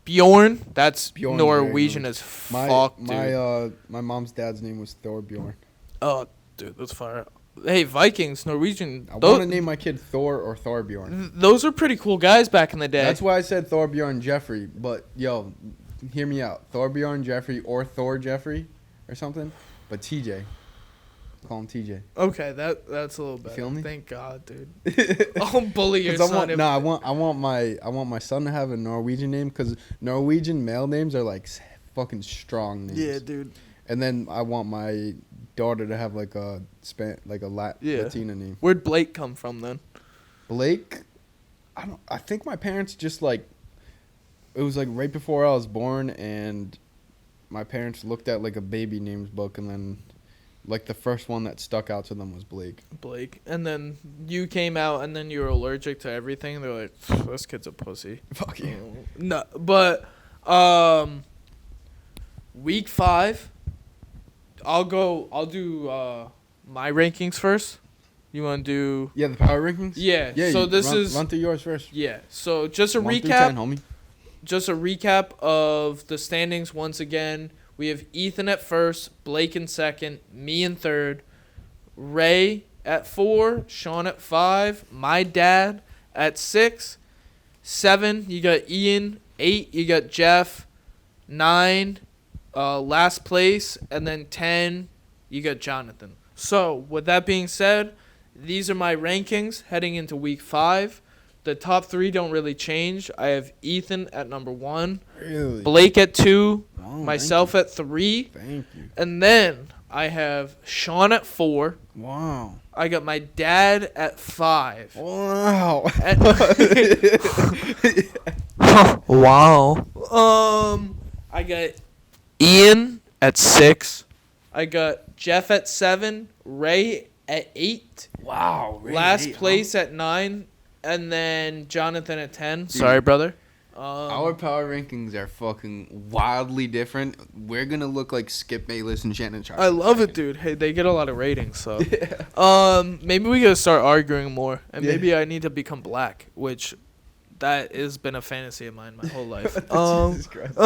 Bjorn. That's Bjorn's Norwegian as fuck, dude. My mom's dad's name was Thorbjorn. Oh, dude, that's fire. Hey, Vikings, Norwegian. I want to name my kid Thor or Thorbjorn. Those were pretty cool guys back in the day. That's why I said Thorbjorn Jeffrey. But, yo, hear me out. Thorbjorn Jeffrey or Thor Jeffrey or something. But TJ. Call him TJ. Okay, that's a little better. You feel me? Thank God, dude. I'll bully your son. I want my son to have a Norwegian name because Norwegian male names are like fucking strong names. Yeah, dude. And then I want my daughter to have like a Latina name. Where'd Blake come from then? Blake, I think my parents just like, it was like right before I was born, and my parents looked at like a baby names book, and then like the first one that stuck out to them was Blake. And then you came out, and then you were allergic to everything. They're like, this kid's a pussy. Fuck you. No, but week 5. I'll do my rankings first. You want to do? Yeah, the power rankings. Yeah. So this run through yours first. Yeah. So just a 1 recap. through 10, homie. just a recap of the standings once again. We have Ethan at first, Blake in second, me in third, Ray at 4, Sean at 5, my dad at 6, 7, you got Ian, 8, you got Jeff, 9, last place, and then 10, you got Jonathan. So, with that being said, these are my rankings heading into week 5. The top 3 don't really change. I have Ethan at number 1, Really? Blake at 2, Oh, myself at 3, Thank you. and then I have Sean at 4. Wow. I got my dad at 5. Wow. Wow. I got Ian at 6. I got Jeff at 7. Ray at 8. Wow. Last place at 9. And then Jonathan at 10. Sorry, brother. Our power rankings are fucking wildly different. We're gonna look like Skip Bayless and Shannon Sharp. I love it, dude. Hey, they get a lot of ratings, so. Maybe we gotta start arguing more, and maybe I need to become black, which that has been a fantasy of mine my whole life. Jesus Christ.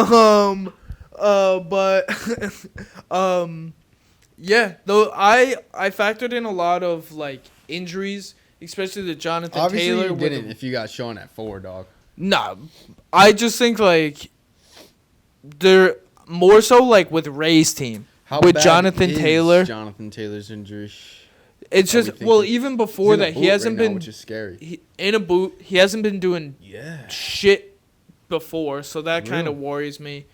Yeah. Though I factored in a lot of like injuries, especially the Jonathan Obviously Taylor. you didn't if you got Sean at 4, dog. Nah, I just think like they're more so like with Ray's team. How With bad Jonathan is Taylor. Jonathan Taylor's injury. It's Are we just thinking- well, even before He's in a that, he boot hasn't right now, been which is scary. in a boot. He hasn't been doing Yeah. shit before, so that kind of Real. worries me.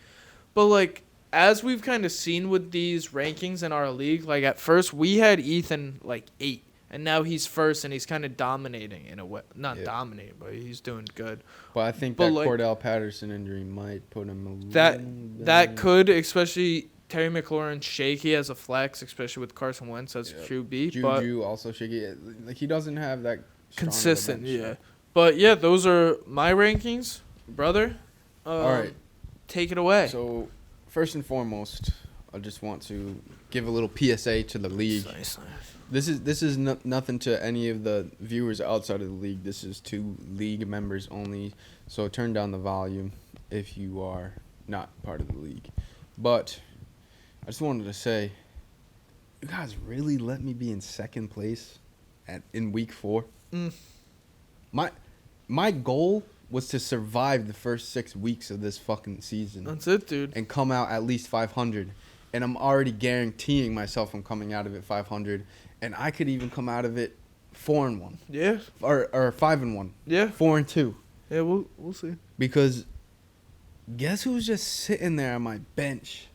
But like as we've kind of seen with these rankings in our league, like at first we had Ethan like 8, and now he's first, and he's kind of dominating in a way. Not dominating, but he's doing good. But I think But, that like, Cordell Patterson injury might put him a little That could, especially Terry McLaurin shaky as a flex, especially with Carson Wentz as Yep. QB. But Juju also shaky. Like he doesn't have that strong of a consistent, bench. yeah. But yeah, those are my rankings, brother. All right. Take it away. So first and foremost, I just want to give a little PSA to the league. Nice. This is nothing to any of the viewers outside of the league. This is to league members only. So turn down the volume if you are not part of the league. But I just wanted to say, you guys really let me be in second place in week 4. Mm. My goal was to survive the first 6 weeks of this fucking season That's it, dude. and come out at least 500. And I'm already guaranteeing myself I'm coming out of it 500. And I could even come out of it 4-1 Yeah. or 5-1, Yeah. 4-2. Yeah. We'll see. Because guess who's just sitting there on my bench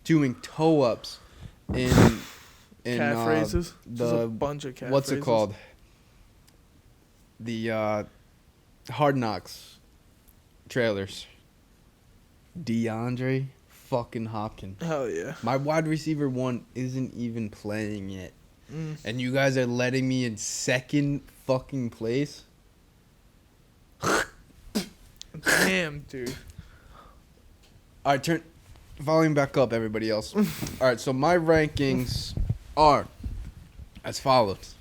doing toe ups in Cat phrases. Just a the bunch of cat what's phrases. it called? The Hard Knocks trailers. DeAndre fucking Hopkins. Hell yeah. My wide receiver 1 isn't even playing yet. Mm. And you guys are letting me in second fucking place? Damn, dude. All right, turn volume back up, everybody else. All right, so my rankings are as follows.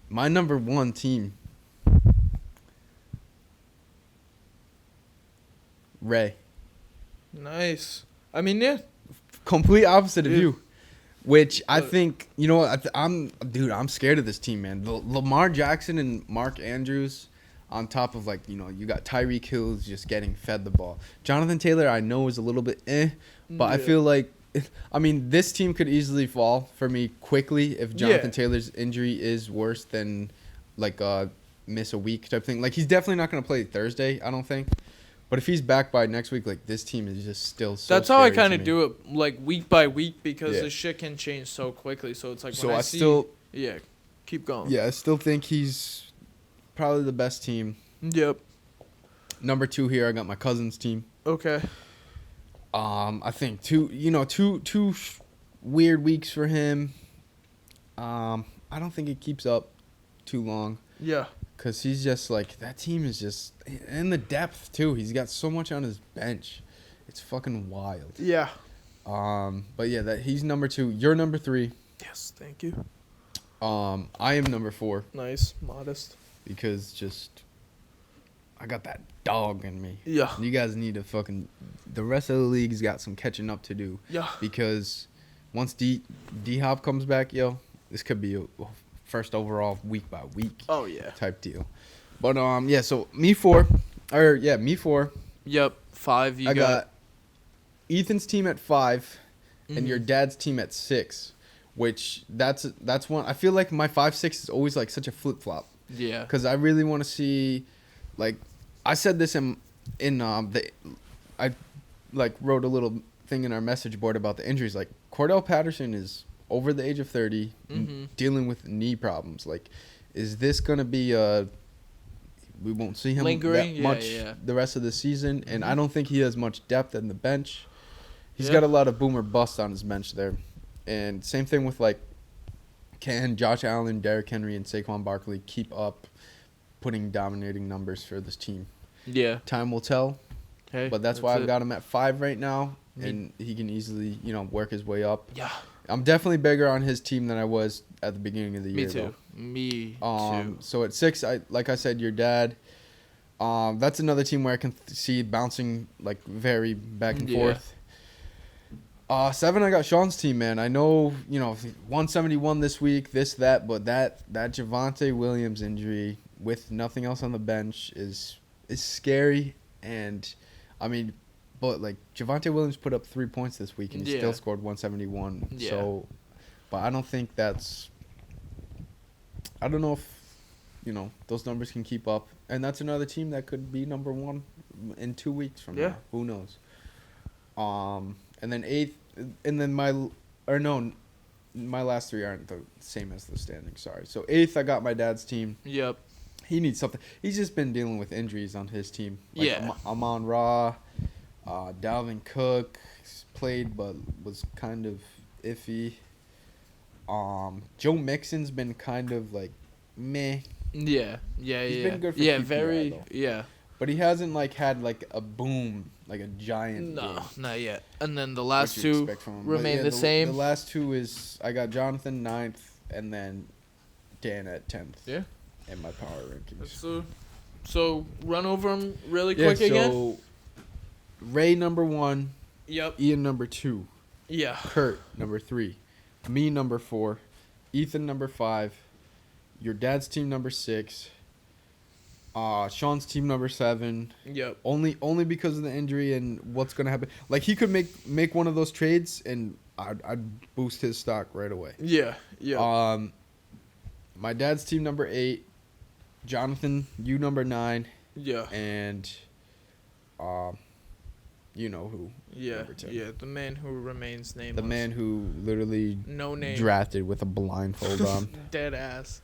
My number 1 team, Ray. Nice. I mean, yeah. Complete opposite of Dude. you. Which I Look. think, you know what, I'm scared of this team, man. Lamar Jackson and Mark Andrews on top of, like, you know, you got Tyreek Hill just getting fed the ball. Jonathan Taylor, I know, is a little bit but I Yeah. feel like, I mean, this team could easily fall for me quickly if Jonathan Yeah. Taylor's injury is worse than, like, miss a week type thing. Like, he's definitely not going to play Thursday, I don't think. But if he's back by next week, like, this team is just still so That's how I scary to kind of me. do it, like week by week, because Yeah. the shit can change so quickly. So it's like So when I see, still, yeah, keep going. yeah, I still think he's probably the best team. Yep. Number 2 here, I got my cousin's team. Okay. I think two weird weeks for him. I don't think it keeps up too long Yeah. because he's just like, that team is just in the depth too. He's got so much on his bench. It's fucking wild. Yeah. But yeah, that he's number 2. You're number 3. Yes. Thank you. I am number 4 Nice. Modest. because just I got that dog in me. Yeah. You guys need to fucking. The rest of the league's got some catching up to do. Yeah. Because once D Hop comes back, yo, this could be a first overall week by week. Oh yeah. Type deal. But yeah. So me four. Yep. 5. You I got Ethan's team at 5, and your dad's team at 6. Which that's one. I feel like my 5-6 is always like such a flip flop. Yeah. Because I really want to see, like, I said this I like wrote a little thing in our message board about the injuries. Like, Cordell Patterson is over the age of 30, dealing with knee problems. Like, is this gonna be we won't see him lingering that much the rest of the season, and I don't think he has much depth in the bench. He's got a lot of boomer bust on his bench there, and same thing with like, can Josh Allen, Derrick Henry, and Saquon Barkley keep up putting dominating numbers for this team? Yeah. Time will tell. Hey, But that's why I've got him at 5 right now, and he can easily, work his way up. Yeah. I'm definitely bigger on his team than I was at the beginning of the year. Me too. Me too. So at 6, like I said, your dad. That's another team where I can see bouncing like very back and forth. 7, I got Sean's team, man. I know, 171 this week, this, that, but that Javonte Williams injury with nothing else on the bench is scary. And, I mean, but, like, Javonte Williams put up 3 points this week, and he still scored 171. Yeah. So, but I don't think that's – I don't know if, those numbers can keep up. And that's another team that could be number 1 in 2 weeks from now. Who knows? And then 8th, and then my last 3 aren't the same as the standings. Sorry. So 8th, I got my dad's team. Yep. He needs something. He's just been dealing with injuries on his team. Like Amon Ra, Dalvin Cook played but was kind of iffy. Joe Mixon's been kind of like meh. Yeah. He's been good for PPR, very though. But he hasn't like had like a boom, like a giant. No, game, not yet. And then the last which you 2 expect from him. But remain yeah, the same. The last 2 is I got Jonathan 9th and then Dan at 10th. Yeah. In my power rankings. So run over them really quick again. So Ray number 1. Yep. Ian number 2. Yeah. Kurt number 3. Me number 4. Ethan number 5. Your dad's team number 6. Sean's team number 7. Yep. Only because of the injury and what's gonna happen. Like he could make one of those trades and I'd boost his stock right away. Yeah. Yeah. My dad's team number 8. Jonathan, you number 9. Yeah. And you know who. Yeah. Number 10. Yeah. The man who remains nameless. The man who literally no name drafted with a blindfold on. Dead ass.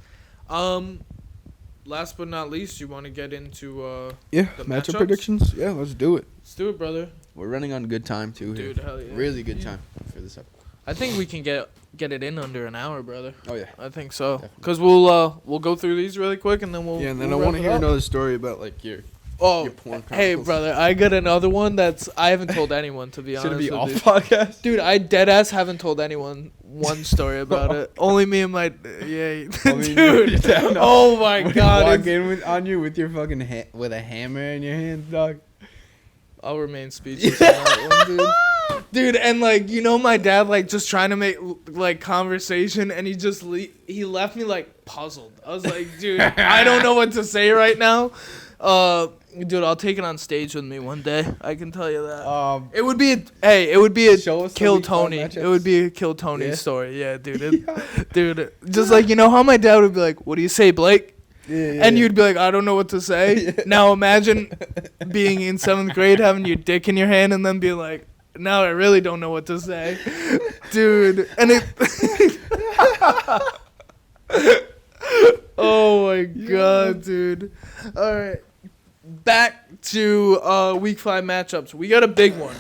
Last but not least, you want to get into the matchup matchup predictions? Yeah, let's do it. Let's do it, brother. We're running on good time too here. Dude, hell yeah. Really good time for this episode. I think we can get it in under an hour, brother. Oh yeah. I think so. Definitely. Cause we'll go through these really quick and then we'll Yeah, and then we'll I want to wrap it hear up. another story about like your porn hey, chronicles. brother, I got another one that's I haven't told anyone, to be honest. Should it be with off you. podcast? Dude, I dead ass haven't told anyone one story about it. Only me and my dude. Oh my god. Walk in on you with your fucking with a hammer in your hand, dog. I'll remain speechless on that one, dude. Dude, and like my dad like just trying to make like conversation, and he just he left me like puzzled. I was like, dude, I don't know what to say right now. Dude, I'll take it on stage with me one day. I can tell you that. It would be a Kill Tony. It would be a Kill Tony story. Yeah, dude. Dude, just like how my dad would be like, "What do you say, Blake?" And you'd be like, "I don't know what to say." Now imagine being in 7th grade, having your dick in your hand, and then being like, "Now I really don't know what to say," dude. And it. Oh my god, dude. All right. Back to week 5 matchups. We got a big one.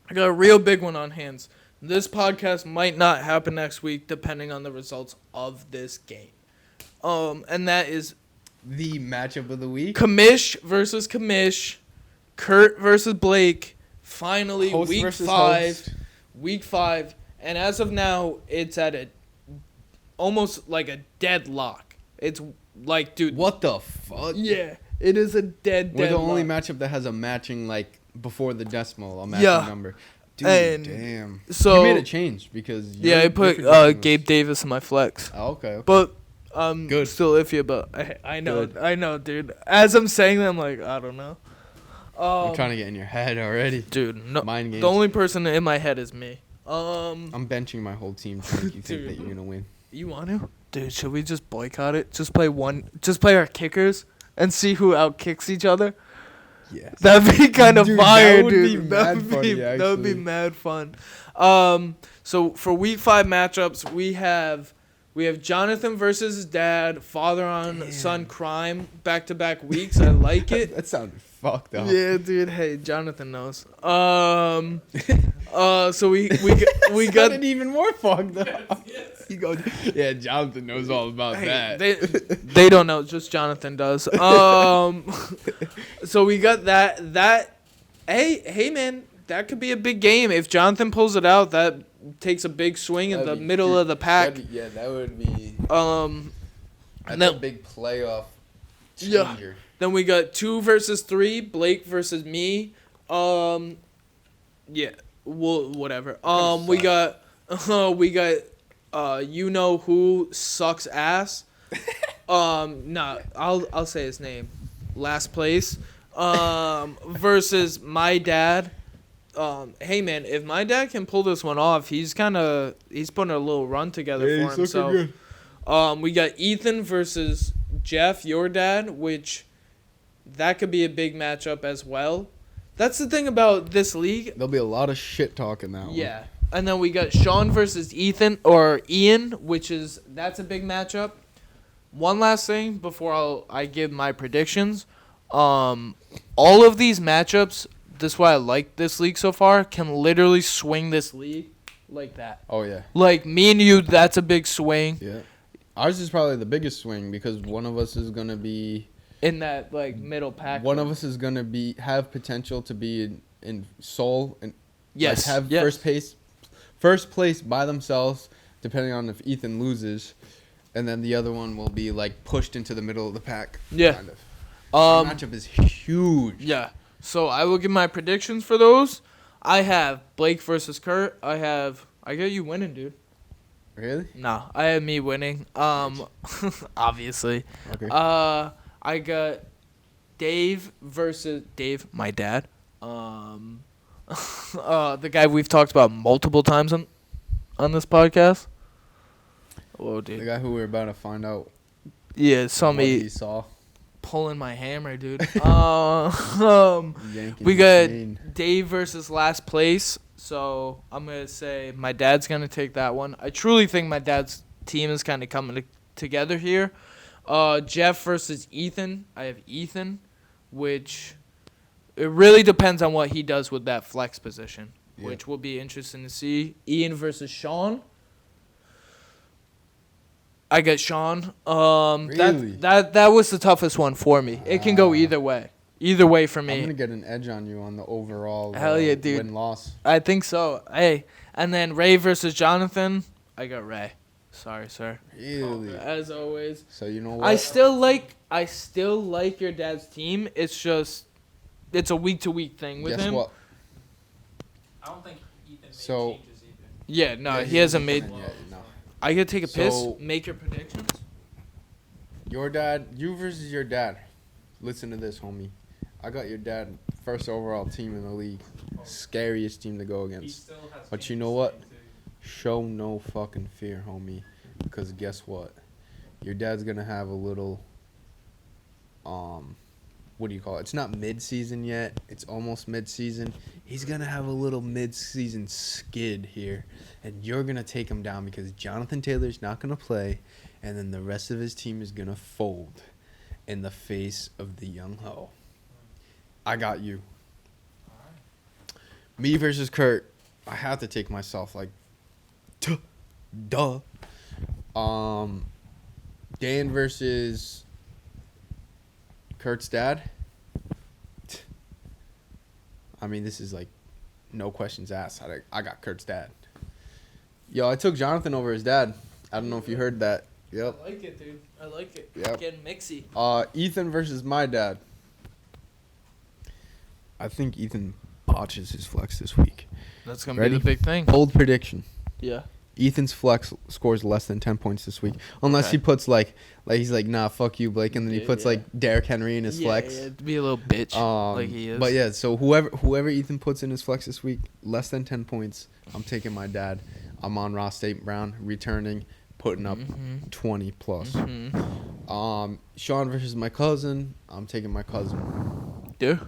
I got a real big one on hands. This podcast might not happen next week depending on the results of this game. And that is the matchup of the week. Kamish versus Kamish. Kurt versus Blake. Finally, Host week versus 5. host. Week 5. And as of now, it's at almost like a deadlock. It's like, dude. What the fuck? Yeah. It is a dead We're the only lock. matchup that has a matching, like, before the decimal, a matching number. Dude, And damn. so you made a change because I put Gabe Davis in my flex. Oh, okay. But I'm Good. still iffy about. I know, dude. As I'm saying that, I'm like, I don't know. I'm trying to get in your head already. Dude, no. Mind games. The only person in my head is me. I'm benching my whole team to make you think that you're gonna win. You want to? Dude, should we just boycott it? Just play our kickers and see who outkicks each other? Yes. That'd be kind of fire, that would dude. be mad funny, that would be actually. mad fun. So for week 5 matchups, we have Jonathan versus his dad, father on son crime, back-to-back weeks. I like it. That sounded fucked up. Yeah, dude. Hey, Jonathan knows. So we got it even more fucked up. He goes, yeah, Jonathan knows all about that. They don't know, just Jonathan does. So we got that. Hey, man, that could be a big game if Jonathan pulls it out. That takes a big swing in the middle of the pack. That would be. That's no- a big playoff changer. Then we got 2 versus 3, Blake versus me. Whatever. We got you know who sucks ass. I'll say his name. Last place. Versus my dad. Hey man, if my dad can pull this one off, he's putting a little run together for himself. Good. We got Ethan versus Jeff, your dad, which that could be a big matchup as well. That's the thing about this league. There'll be a lot of shit talk in that one. Yeah. And then we got Sean versus Ian, that's a big matchup. One last thing before I give my predictions. All of these matchups, this is why I like this league so far, can literally swing this league like that. Oh, yeah. Like, me and you, that's a big swing. Yeah. Ours is probably the biggest swing because one of us is going to be... in that, like, middle pack. One of us is going to have potential to be in Seoul and yes. have first place by themselves, depending on if Ethan loses. And then the other one will be, like, pushed into the middle of the pack. Yeah. Kind of. The matchup is huge. Yeah. So I will give my predictions for those. I have Blake versus Kurt. I got you winning, dude. Really? No, I have me winning. Obviously. Okay. I got Dave versus my dad. The guy we've talked about multiple times on this podcast. Whoa, dude. The guy who we're about to find out. Yeah, saw what me he saw. pulling my hammer, dude. We Yankees got Maine. Dave versus last place. So I'm going to say my dad's going to take that one. I truly think my dad's team is kind of coming together here. Jeff versus Ethan. I have Ethan, which it really depends on what he does with that flex position, which will be interesting to see. Ian versus Sean. I got Sean. Really? That was the toughest one for me. It can go either way. Either way for me. I'm gonna get an edge on you on the overall Hell yeah, dude. win-loss. I think so. Hey, and then Ray versus Jonathan. I got Ray. Sorry, sir. Really? As always. So you know what? I still like your dad's team. It's just it's a week-to-week thing with Guess him. what? I don't think Ethan made So- changes either. Yeah, no, Yeah, he hasn't made. Yeah, no. I could take a piss. So- Make your predictions. Your dad, you versus your dad. Listen to this, homie. I got your dad first overall team in the league. Scariest team to go He against. still has But you games know what? to- Show no fucking fear, homie. Because guess what? Your dad's gonna have a little what do you call it? It's not mid-season yet. It's almost mid-season. He's gonna have a little mid-season skid here, and you're gonna take him down because Jonathan Taylor's not gonna play, and then the rest of his team is gonna fold in the face of the young ho. I got you. Me versus Kurt. I have to take myself like, duh. Dan versus Kurt's dad. I mean, this is like no questions asked. I got Kurt's dad. Yo, I took Jonathan over his dad. I don't know if you heard that. Yep. I like it, dude. I like it. Yep. Getting mixy. Ethan versus my dad. I think Ethan botches his flex this week. That's gonna Ready? be the big thing. Bold prediction. Yeah. Ethan's flex scores less than 10 points this week, unless he puts like he's like, nah, fuck you, Blake, and then he puts like Derrick Henry in his flex. Yeah, to be a little bitch, like he is. But yeah, so whoever Ethan puts in his flex this week, less than 10 points, I'm taking my dad. I'm on Ross St. Brown, returning, putting up 20 plus. Sean versus my cousin, I'm taking my cousin. Dude.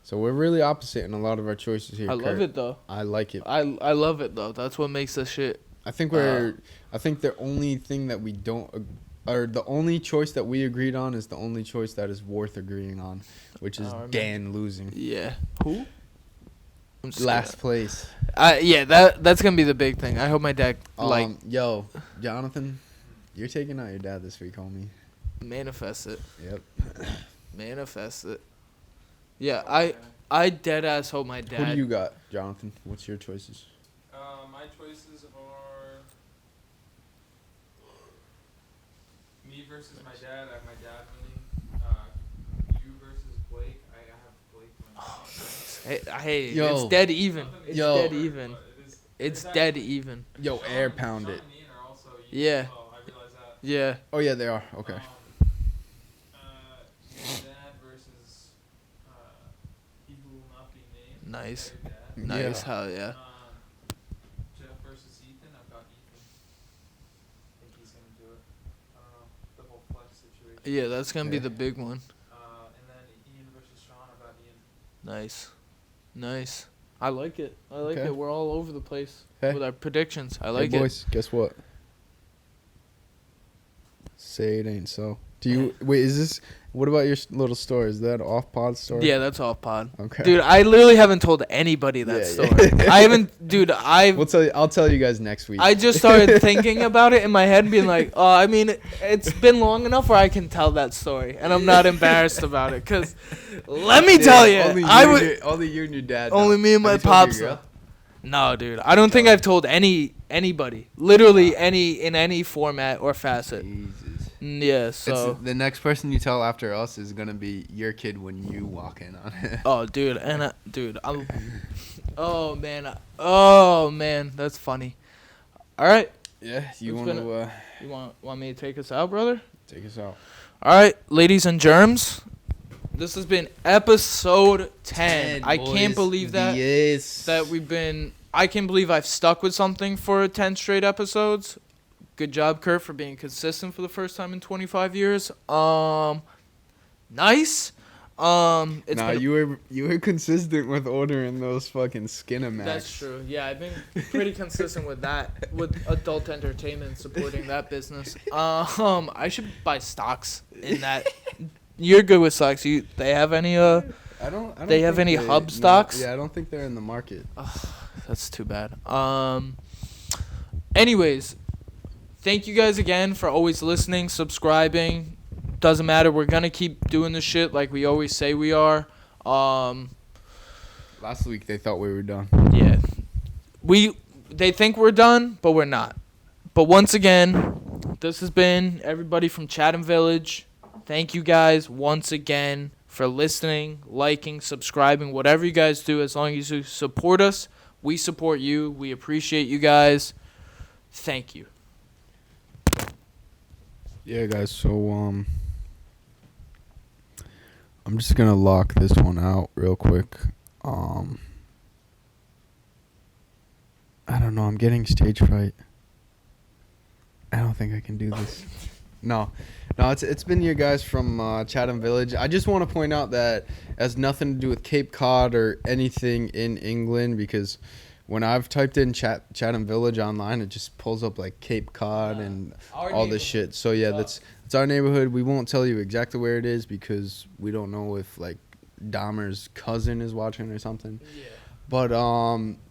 So we're really opposite in a lot of our choices here. I love it though. I like it. I love it though. That's what makes this shit. I think the only thing that we don't, or the only choice that we agreed on is the only choice that is worth agreeing on, which is Dan losing. Yeah. Who? Last place. Yeah, that's gonna be the big thing. I hope my dad Yo, Jonathan, you're taking out your dad this week, homie. Manifest it. Yep. Manifest it. Yeah, I dead ass hope my dad. Who do you got, Jonathan? What's your choices? My choices are me versus my dad. I have my dad winning. You versus Blake. I have Blake winning. Hey, Yo. it's dead even. It's Yo. dead even. It's dead even. Yo, air pound it. Sean and Ian are also Yeah. Oh, I realize that. Yeah. Oh yeah, they are. Okay. Dad versus people who will not be named. Nice. Their dad. Nice. Yeah. Hell yeah. Jeff versus Ethan. I've got Ethan. I think he's gonna do it. I don't know the whole flex situation. Yeah, that's gonna be the big one. And then Ian versus Sean. I've got Ian. Nice. Nice. I like it. I like Okay. it. We're all over the place Hey. with our predictions. I Hey, like it. boys, guess what? Say it ain't so. Do you wait? Is this? What about your little story? Is that off pod story? Yeah, that's off pod. Okay. Dude, I literally haven't told anybody that Yeah, story. yeah. I haven't, dude. I'll tell you guys next week. I just started thinking about it in my head and being like, oh, I mean, it's been long enough where I can tell that story, and I'm not embarrassed about it. Cause let me tell you, only you and your dad. Only know. me and my Have you told pops. your girl? No, dude. I don't think I've told anybody. Literally in any format or facet. Jesus. Yeah, so. The next person you tell after us is gonna be your kid when you walk in on it. Oh, dude, and I'm. Oh man, that's funny. All right, Yeah, you Who's want to you want me to take us out, brother? take us out? All right, ladies and germs. This has been episode 10. I can't believe that. Yes. I can't believe I've stuck with something for 10 straight episodes. Good job, Kurt, for being consistent for the first time in 25 years. Nice. You were consistent with ordering those fucking Skinamax. That's true. Yeah, I've been pretty consistent with that, with adult entertainment, supporting that business. I should buy stocks in that. You're good with stocks. They have any I don't They have think any hub stocks? Yeah, I don't think they're in the market. That's too bad. Anyways, thank you guys again for always listening, subscribing. Doesn't matter. We're gonna keep doing this shit like we always say we are. Last week they thought we were done. Yeah. They think we're done, but we're not. But once again, this has been everybody from Chatham Village. Thank you guys once again for listening, liking, subscribing, whatever you guys do. As long as you support us, we support you. We appreciate you guys. Thank you. Yeah, guys. So I'm just gonna lock this one out real quick. I don't know. I'm getting stage fright. I don't think I can do this. No, it's been you guys from Chatham Village. I just want to point out that it has nothing to do with Cape Cod or anything in England, because when I've typed in Chatham Village online, it just pulls up like Cape Cod and all this shit. So yeah, it's our neighborhood. We won't tell you exactly where it is because we don't know if like Dahmer's cousin is watching or something. Yeah. But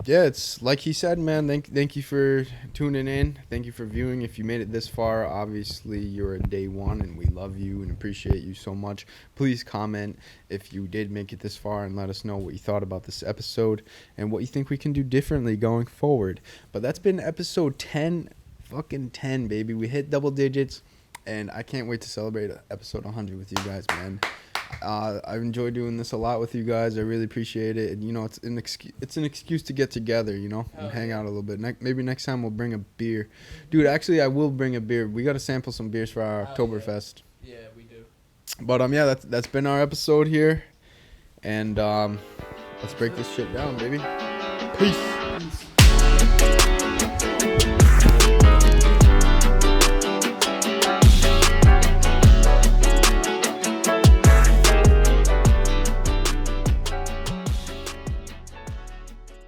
yeah, it's like he said, man. Thank you for tuning in. Thank you for viewing. If you made it this far, obviously you're a day one, and we love you and appreciate you so much. Please comment if you did make it this far and let us know what you thought about this episode and what you think we can do differently going forward. But that's been episode 10, fucking 10, baby. We hit double digits, and I can't wait to celebrate episode 100 with you guys, man. I've enjoyed doing this a lot with you guys. I really appreciate it. And, you know, it's an excuse to get together, you know, and hang out a little bit. Maybe next time we'll bring a beer. Dude, actually, I will bring a beer. We got to sample some beers for our Oktoberfest. Yeah, we do. But, yeah, that's been our episode here. And let's break this shit down, baby. Peace.